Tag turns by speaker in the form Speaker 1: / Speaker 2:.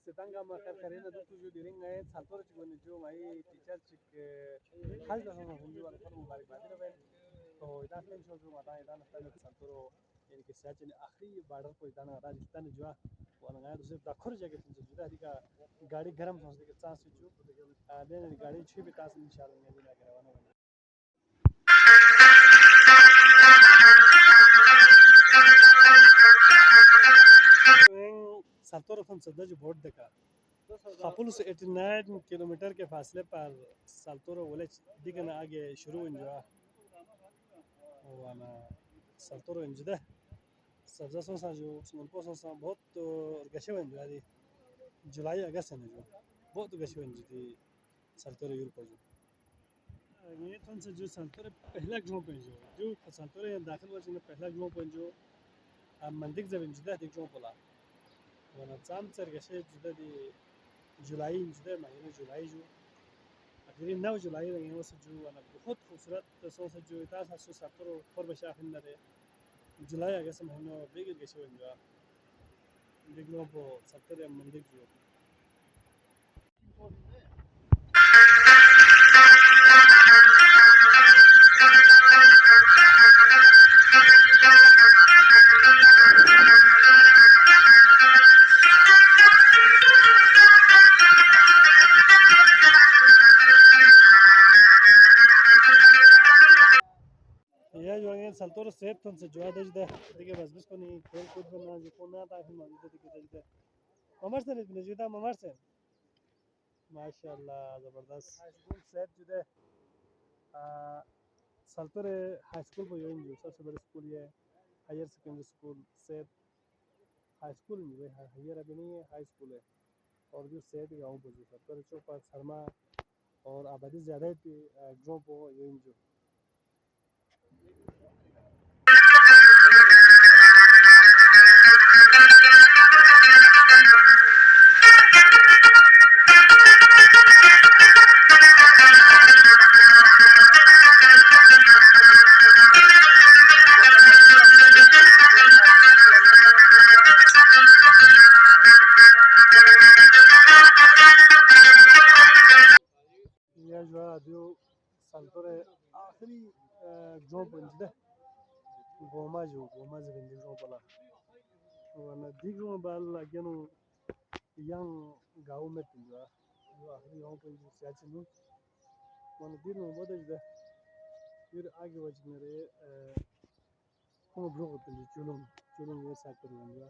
Speaker 1: setanga ma karena tu tuju diring ngai saltor chiko ni jo ngai teacher chik hal da sama hunju wa par mubarak badira ben to idan fen shol jo mata idan tan saltoro yani ke sach ni akhri border ko idan rajasthan jo wana ngai dusre dakhor jage tu juda dika गाड़ी गरम सोच के chance जो then गाड़ी छे भी तास इंशाल्लाह ने बिना करवाना सत्तर फन सदा जो बोर्ड देखा खपुल से 89 किलोमीटर के फासले पर साल्तोरो विलेज दिखना आगे शुरू हो जाए वाला साल्तोरो इंजदा सब्जा सोसा जो सुनपो सोसा बहुत गशे बन जाए जुलाई अगस्त में जो बहुत गशे बन जाती साल्तोरो यूरोप जो ये तो से जो साल्तोरो पहला ग्रुप है जो साल्तोरो दाखिल वर्ष में पहला ग्रुप है जो मंदिर जब इंजदा दिख जो बोला वाला चाम चर गशे जुदा दी जुलाई जुदा महीने जुलाई जो अगर 9 जुलाई रंगे वो से जो वाला बहुत खूबसूरत सो से जो इतना सा साल्तोरो पर बशा खंडरे जुलाई अगस्त महीने बेग गशे बन जो देखलो वो साल्तोरो मंदिर जो या जो है साल्तोरो सेफ तन से जो है देखिए बस को नहीं खेल कूद बना जो कोना था फिर मौजूद देखिए ममर से नहीं जुदा ममर से माशाल्लाह जबरदस्त स्कूल सेफ जुदा साल्तोरो हाई स्कूल पर यूं जो सबसे बड़ी स्कूल ये higher secondary school safe high school जो है हायर अभी नहीं है हाई स्कूल है और जो सेफ गाँव पर जो साल्तोरो चौक शर्मा और आबादी ज़्यादा है ग्रो पो यूं जो या जो है जो साल्तोरो आखिरी जो पंजदा गोमा ज़िंदगी जो बोला वाला दिगो बाल लागेनो yang गाँव में तुझा जो आखिरी गाँव पर जो सियाची नु वाला दिन में बोला जुदा फिर आगे वजह मेरे como bloco तुझे चुनुम ये साथ करूँगा